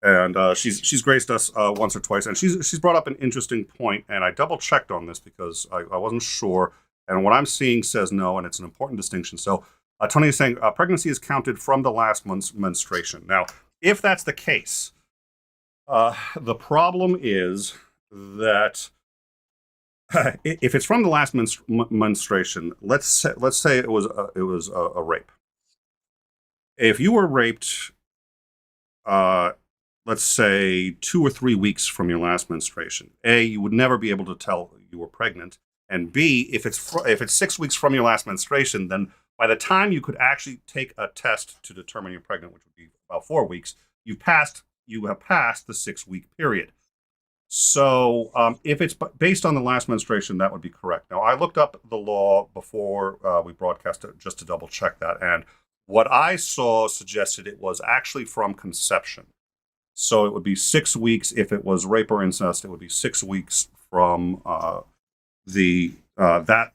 and she's graced us once or twice, and she's brought up an interesting point, and I double checked on this because I wasn't sure, and what I'm seeing says no, and it's an important distinction. So Tony is saying pregnancy is counted from the last month's menstruation. Now, if that's the case, the problem is that if it's from the last menstruation, let's say it was a rape. If you were raped, let's say 2 or 3 weeks from your last menstruation, A, you would never be able to tell you were pregnant, and B, if it's 6 weeks from your last menstruation, then by the time you could actually take a test to determine you're pregnant, which would be about 4 weeks, you have passed the 6 week period. So if it's based on the last menstruation, that would be correct. Now, I looked up the law before we broadcast it just to double check that. And what I saw suggested it was actually from conception. So it would be 6 weeks. If it was rape or incest, it would be 6 weeks from that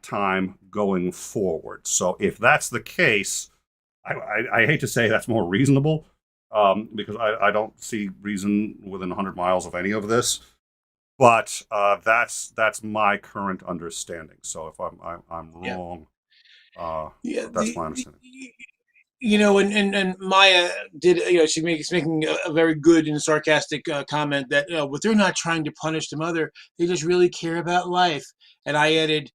time going forward. So if that's the case, I hate to say that's more reasonable, because I don't see reason within 100 miles of any of this. But that's my current understanding. So if I'm Yeah. wrong, Yeah. that's my understanding. And Maya did. She's making a very good and sarcastic comment that what they're not trying to punish the mother; they just really care about life. And I added,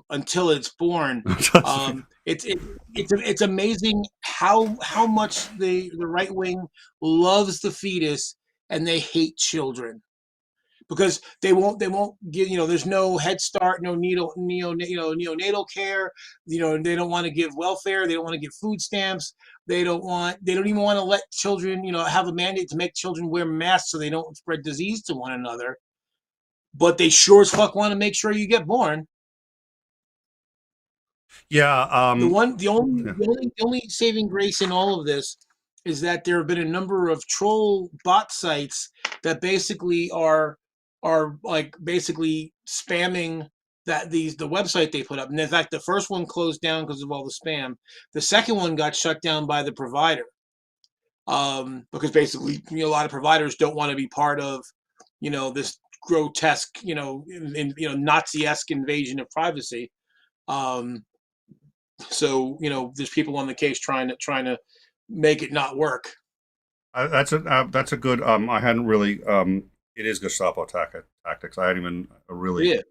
until it's born. It's amazing how much the right wing loves the fetus and they hate children because they won't give, there's no Head Start, no neonatal care. They don't want to give welfare, they don't want to give food stamps, they don't even want to let children, have a mandate to make children wear masks so they don't spread disease to one another, but they sure as fuck want to make sure you get born. Yeah. Yeah. The only saving grace in all of this is that there have been a number of troll bot sites that basically are like basically spamming the website they put up. And in fact, the first one closed down because of all the spam. The second one got shut down by the provider, because basically, a lot of providers don't want to be part of, this grotesque, Nazi-esque invasion of privacy. So there's people on the case trying to make it not work. That's a good. I hadn't really. It is Gestapo tactics. I hadn't even really. Yeah.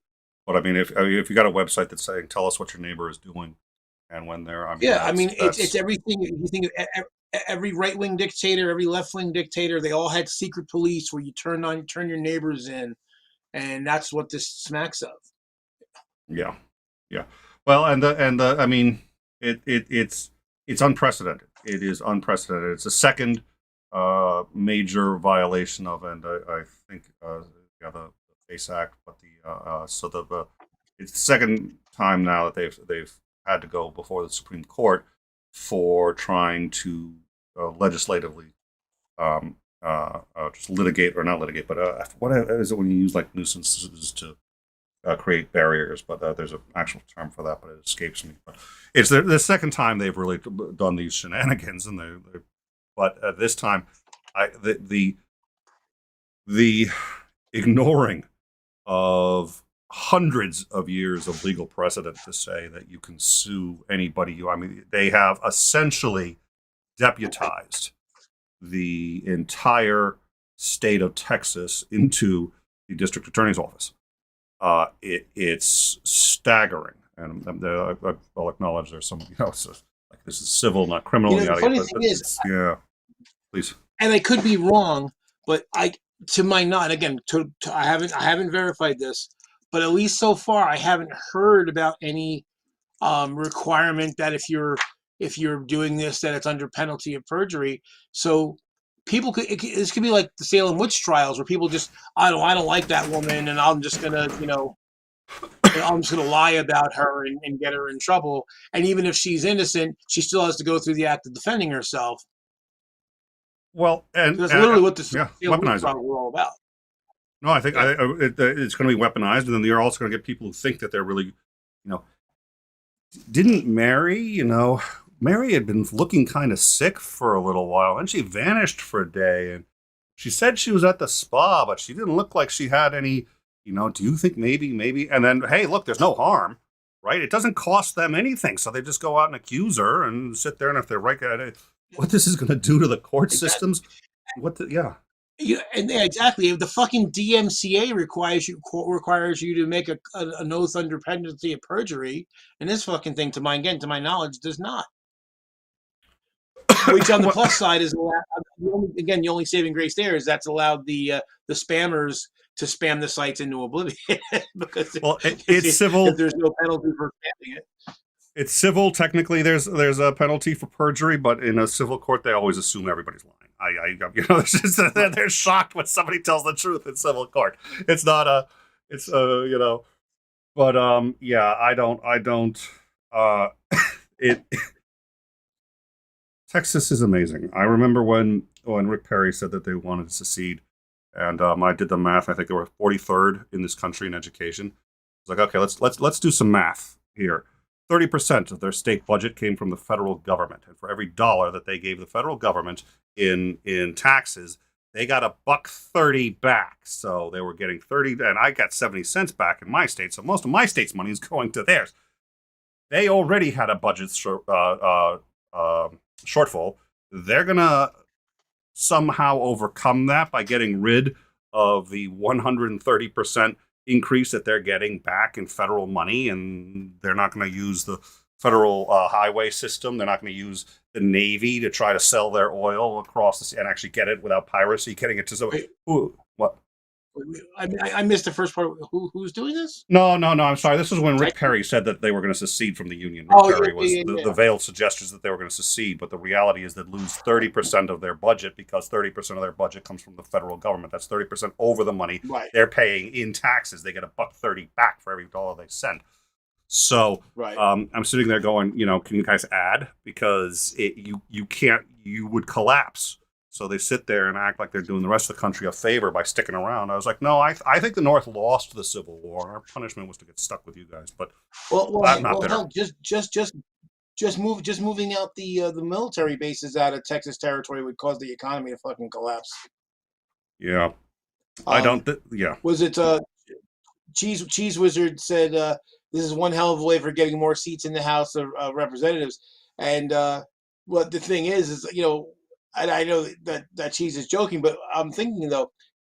But I mean, if you got a website that's saying, "Tell us what your neighbor is doing," and when they're, I mean, Yeah, I mean, it's everything. You think of every right wing dictator, every left wing dictator, they all had secret police where you turn your neighbors in, and that's what this smacks of. Yeah, yeah. Well, and the I mean, it's unprecedented. It is unprecedented. It's the second major violation of, and I think yeah, the FACE Act, but it's the second time now that they've had to go before the Supreme Court for trying to legislatively just litigate, or not litigate, but what is it when you use like nuisances to create barriers? But there's an actual term for that, but it escapes me. But it's the second time they've really done these shenanigans, and but this time, the ignoring of hundreds of years of legal precedent to say that you can sue anybody. I mean, they have essentially deputized the entire state of Texas into the district attorney's office. It's staggering, and I'll acknowledge there's some, like this is civil, not criminal. The funny thing is, yeah, please. And I could be wrong, but to my knowledge, again, I haven't verified this, but at least so far, I haven't heard about any requirement that if you're doing this, that it's under penalty of perjury. So people this could be like the Salem witch trials, where people just, I don't like that woman, and I'm just gonna I'm just gonna lie about her and get her in trouble. And even if she's innocent, she still has to go through the act of defending herself. Well, and that's literally what the yeah, Salem witch trials were all about. No, I think it's going to be weaponized, and then you're also going to get people who think that they're really, didn't Mary, Mary had been looking kind of sick for a little while, and she vanished for a day, and she said she was at the spa, but she didn't look like she had any, do you think maybe, and then, hey, look, there's no harm, right? It doesn't cost them anything, so they just go out and accuse her and sit there, and if they're right at it, what this is going to do to the court systems, yeah. And exactly, the fucking DMCA requires you to make an oath under penalty of perjury, and this fucking thing, to my knowledge, does not. Which on the plus side is the only saving grace there is that's allowed the spammers to spam the sites into oblivion because it's civil. If there's no penalty for spamming it. It's civil. Technically, there's a penalty for perjury, but in a civil court, they always assume everybody's lying. They're shocked when somebody tells the truth in civil court. It's not but yeah, I don't. Texas is amazing. I remember when Rick Perry said that they wanted to secede, and I did the math. I think they were 43rd in this country in education. It's like, okay, let's do some math here. 30% of their state budget came from the federal government, and for every dollar that they gave the federal government in taxes, they got $1.30 back. So they were getting 30, and I got 70 cents back in my state. So most of my state's money is going to theirs. They already had a budget shortfall. They're gonna somehow overcome that by getting rid of the 130% increase that they're getting back in federal money, and they're not going to use the federal highway system. They're not going to use the Navy to try to sell their oil across the sea and actually get it without piracy, getting it to somebody. What? I missed the first part. Who's doing this? No. I'm sorry. This was when Rick Perry said that they were going to secede from the Union. Rick Perry was the veiled suggestions that they were going to secede, but the reality is that lose 30% of their budget because 30% of their budget comes from the federal government. That's 30% over the money they're paying in taxes. They get $1.30 back for every dollar they send. So I'm sitting there going, can you guys add? Because you can't. You would collapse So they sit there and act like they're doing the rest of the country a favor by sticking around. I was like, no, I think the North lost the Civil War, and our punishment was to get stuck with you guys. But I'm not bitter. Hell, just moving out the military bases out of Texas territory would cause the economy to fucking collapse. Yeah, I don't. Yeah, Was it Cheese Wizard said this is one hell of a way for getting more seats in the House of Representatives, and what the thing is I know that Cheese is joking, but I'm thinking though,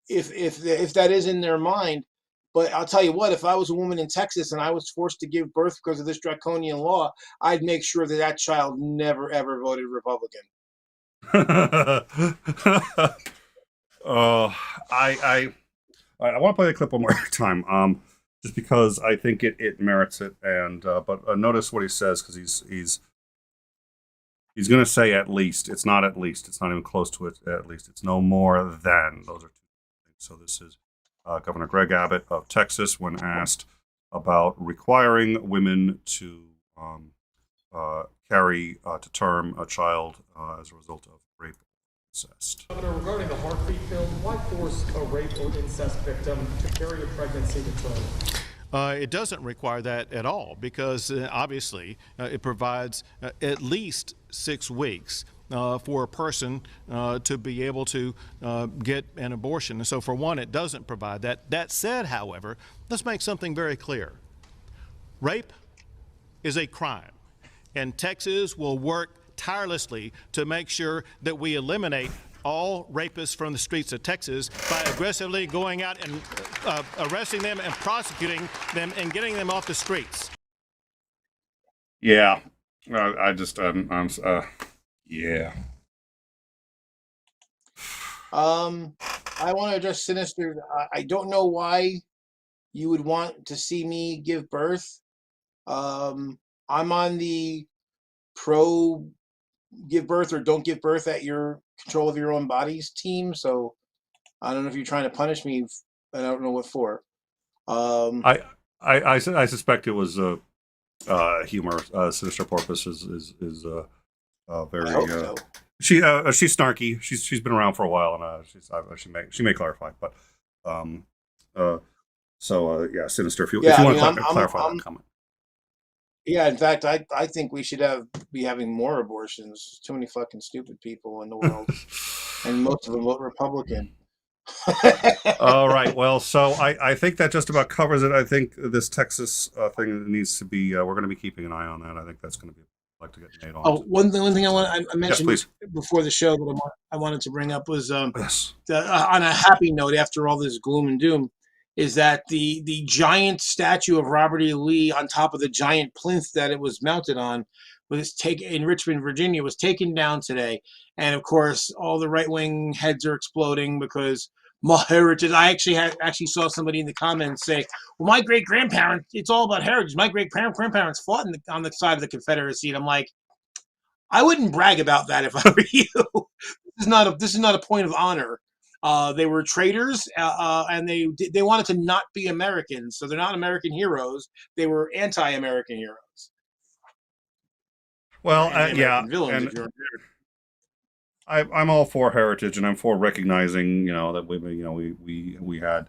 if that is in their mind, but I'll tell you what, if I was a woman in Texas and I was forced to give birth because of this draconian law, I'd make sure that child never ever voted Republican. I want to play the clip one more time, just because I think it merits it. And but notice what he says, because he's going to say at least. It's not at least. It's not even close to it. At least it's no more than. Those are two things. So this is Governor Greg Abbott of Texas when asked about requiring women to carry to term a child as a result of rape or incest. Governor, regarding the heartbeat bill, why force a rape or incest victim to carry a pregnancy to term? It doesn't require that at all, because obviously it provides at least 6 weeks for a person to be able to get an abortion. And so for one, it doesn't provide that. That said, however, let's make something very clear. Rape is a crime, and Texas will work tirelessly to make sure that we eliminate all rapists from the streets of Texas by aggressively going out and arresting them and prosecuting them and getting them off the streets. Yeah, yeah. I want to address Sinister. I don't know why you would want to see me give birth. I'm on the pro give birth or don't give birth at your control of your own bodies team. So I don't know if you're trying to punish me. I don't know what for. I suspect it was humor. Sinister Porpoise is very. I hope so. She's snarky. She's been around for a while, and she may clarify. But yeah, Sinister. If you want to clarify that comment. Yeah, in fact, I think we should be having more abortions. Too many fucking stupid people in the world, and most of them vote Republican. All right. Well, so I think that just about covers it. I think this Texas thing needs to be. We're going to be keeping an eye on that. I think that's going to be like to get made on. Oh, one thing I mentioned yes, before the show that I wanted to bring up was yes. On a happy note, after all this gloom and doom, is that the giant statue of Robert E. Lee on top of the giant plinth that it was mounted on was taken in Richmond, Virginia, was taken down today. And of course, all the right-wing heads are exploding because my heritage. I actually saw somebody in the comments say, well, my great-grandparents, it's all about heritage. My great-grandparents fought on the side of the Confederacy. And I'm like, I wouldn't brag about that if I were you. This is not a point of honor. They were traitors, and they wanted to not be Americans, so they're not American heroes. They were anti-American heroes. Well, yeah, villains. And I'm all for heritage, and I'm for recognizing, that we had,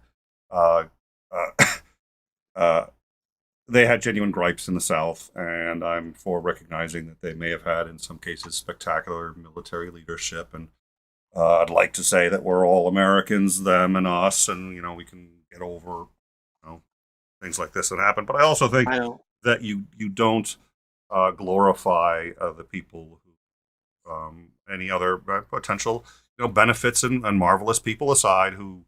they had genuine gripes in the South, and I'm for recognizing that they may have had, in some cases, spectacular military leadership and. I'd like to say that we're all Americans, them and us, and we can get over things like this that happen. But I also think that you don't glorify the people who any other potential benefits and marvelous people aside who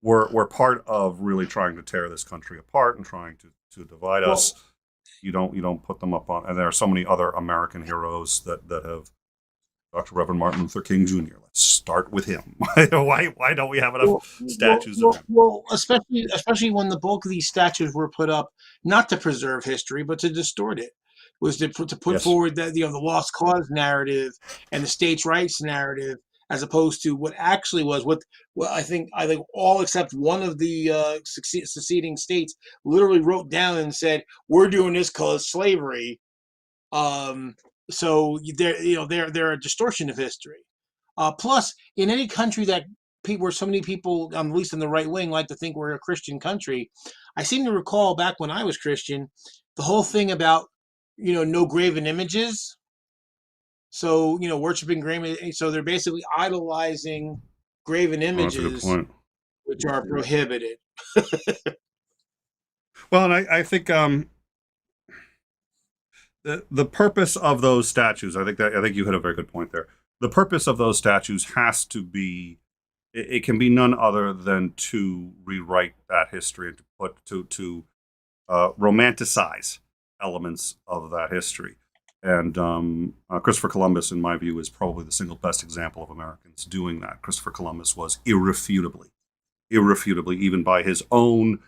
were part of really trying to tear this country apart and trying to divide us. You don't put them up on, and there are so many other American heroes that have. Dr. Reverend Martin Luther King Jr. Let's start with him. Why don't we have enough statues of him? Well, especially when the bulk of these statues were put up not to preserve history, but to distort it. Was to put forward the lost cause narrative and the states' rights narrative, as opposed to what actually was. What I think all except one of the seceding states literally wrote down and said, "We're doing this because slavery." So they're a distortion of history. Plus, in any country that people, where so many people, at least in the right wing, like to think we're a Christian country, I seem to recall back when I was Christian, the whole thing about no graven images. So worshiping graven, so they're basically idolizing graven Oh, that's a good images, point. which are prohibited. Well, and I think the purpose of those statues, I think you hit a very good point there. The purpose of those statues has to be, it can be none other than to rewrite that history and to put to romanticize elements of that history. And Christopher Columbus, in my view, is probably the single best example of Americans doing that. Christopher Columbus was irrefutably, even by his own,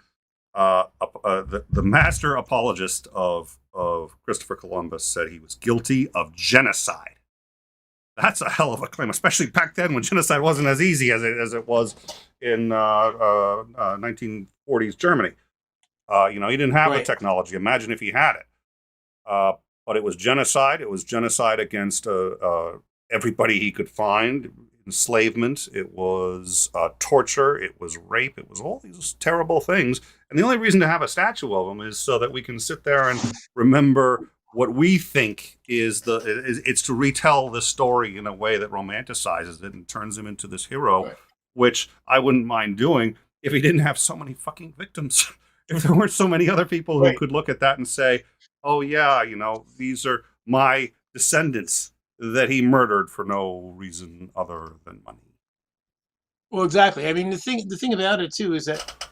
the master apologist of Christopher Columbus said he was guilty of genocide. That's a hell of a claim, especially back then when genocide wasn't as easy as it was in 1940s Germany. He didn't have the Right. technology. Imagine if he had it. But it was genocide. It was genocide against everybody he could find. Enslavement. It was torture. It was rape. It was all these terrible things. And the only reason to have a statue of him is so that we can sit there and remember what we think it's to retell the story in a way that romanticizes it and turns him into this hero, Right. which I wouldn't mind doing if he didn't have so many fucking victims. If there weren't so many other people who Right. could look at that and say, oh yeah, these are my descendants that he murdered for no reason other than money. Well, exactly. I mean, the thing about it too is that,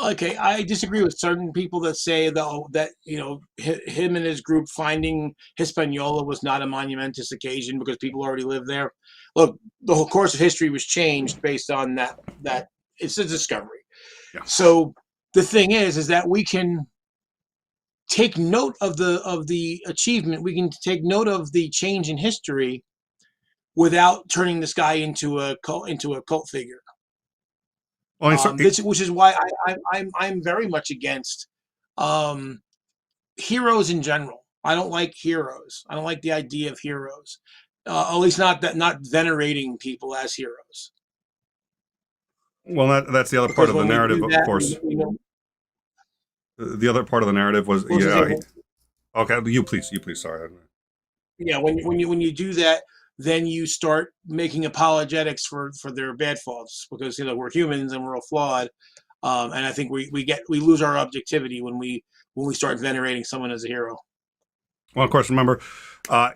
okay, I disagree with certain people that say that him and his group finding Hispaniola was not a monumentous occasion because people already lived there. Look, the whole course of history was changed based on that it's a discovery. Yeah. So the thing is that we can take note of the achievement. We can take note of the change in history without turning this guy into a cult figure. Well, Which is why I'm very much against heroes in general. I don't like heroes. I don't like the idea of heroes. At least not venerating people as heroes. that's the other part Because of the when we narrative, do of that, course. The other part of the narrative was, what was I yeah. saying? Okay, you please. Sorry. Yeah, when you do that, then you start making apologetics for their bad faults because we're humans and we're all flawed, and I think we lose our objectivity when we start venerating someone as a hero. Well, of course, remember,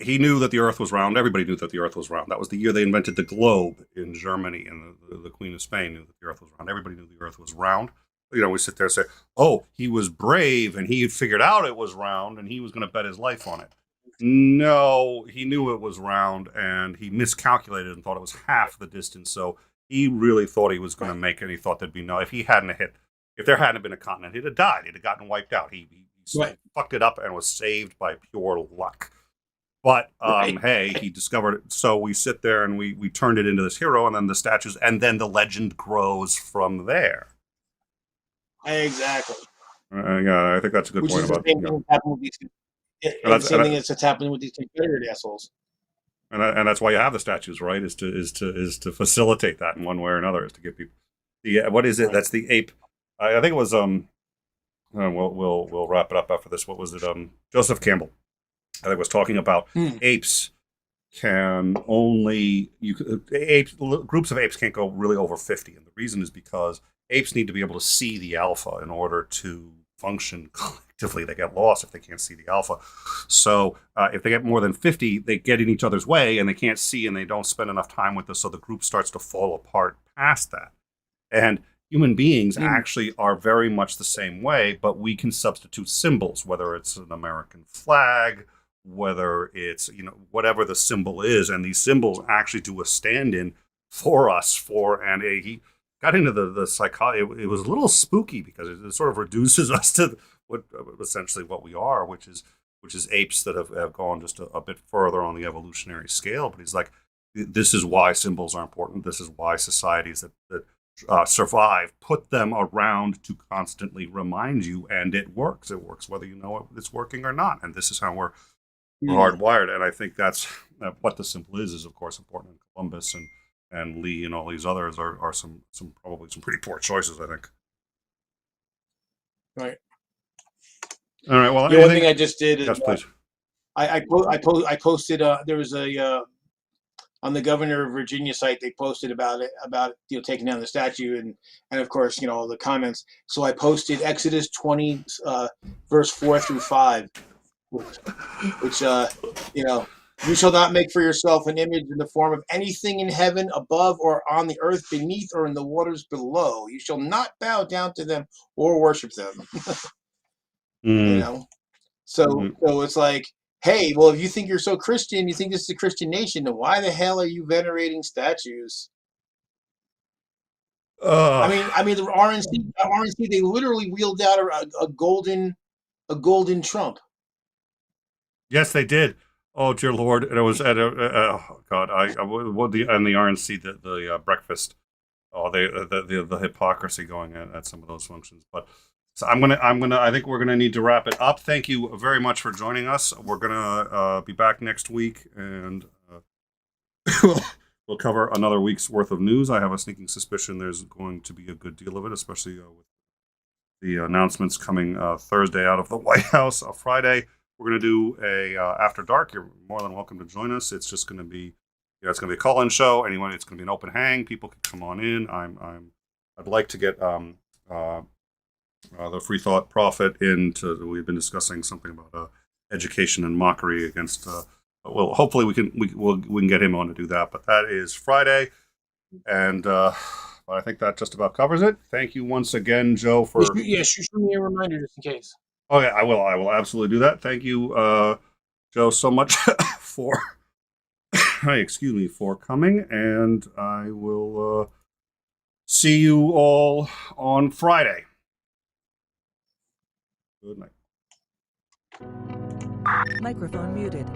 he knew that the Earth was round. Everybody knew that the Earth was round. That was the year they invented the globe in Germany, and the Queen of Spain knew that the Earth was round. Everybody knew the Earth was round. We sit there and say, oh, he was brave, and he figured out it was round, and he was going to bet his life on it. No, he knew it was round, and he miscalculated and thought it was half the distance. So he really thought he was going to make it. And he thought there'd be no. If there hadn't been a continent, he'd have died. He'd have gotten wiped out. He Right. fucked it up and was saved by pure luck. But Right. hey, he discovered it. So we sit there and we turned it into this hero, and then the statues, and then the legend grows from there. Exactly. Yeah, I think that's a good Which point is about. the same thing that's happening with these. And The same thing that's happening with these Confederate assholes. And that's why you have the statues, right? Is to facilitate that in one way or another, is to give people what is it? Right. That's the ape. I think it was we'll wrap it up after this. What was it? Joseph Campbell, I think, was talking about apes can only groups of apes can't go really over 50, and the reason is because apes need to be able to see the alpha in order to function collectively. They get lost if they can't see the alpha. So if they get more than 50, they get in each other's way and they can't see, and they don't spend enough time with us, so the group starts to fall apart past that. And human beings actually are very much the same way, but we can substitute symbols, whether it's an American flag, whether it's whatever the symbol is, and these symbols actually do a stand-in for us. And he got into the psychology. It was a little spooky because it sort of reduces us to essentially what we are, which is apes that have gone just a bit further on the evolutionary scale. But he's like, this is why symbols are important. This is why societies that survive put them around to constantly remind you, and it works. It works whether you know it's working or not. And this is how we're hardwired. And I think that's what the symbol is of course important in Columbus, and and Lee and all these others are some probably some pretty poor choices, I think. Right. All right. Well, The other thing I just did is yes, please. I posted there was a on the governor of Virginia site, they posted about taking down the statue, and of course, all the comments. So I posted Exodus 20 verse 4 through 5, which you shall not make for yourself an image in the form of anything in heaven above, or on the earth beneath, or in the waters below. You shall not bow down to them or worship them. So it's like, hey, well, if you think you're so Christian, you think this is a Christian nation, then why the hell are you venerating statues? I mean, the RNC, they literally wheeled out a golden Trump. Yes, they did. Oh dear Lord! And it was at oh God, the RNC the breakfast. Oh, the hypocrisy going at some of those functions. But so I think we're gonna need to wrap it up. Thank you very much for joining us. We're gonna be back next week, and we'll cover another week's worth of news. I have a sneaking suspicion there's going to be a good deal of it, especially with the announcements coming Thursday out of the White House. Friday, we're going to do a After Dark. You're more than welcome to join us. It's just going to be, it's going to be a call-in show. Anyway, it's going to be an open hang. People can come on in. I'd like to get the Free Thought Prophet into. We've been discussing something about education and mockery against. Well, hopefully we can get him on to do that. But that is Friday, and I think that just about covers it. Thank you once again, Joe, for shoot me a reminder just in case. Oh yeah, I will absolutely do that. Thank you, Joe, so much for for coming, and I will see you all on Friday. Good night. Microphone muted.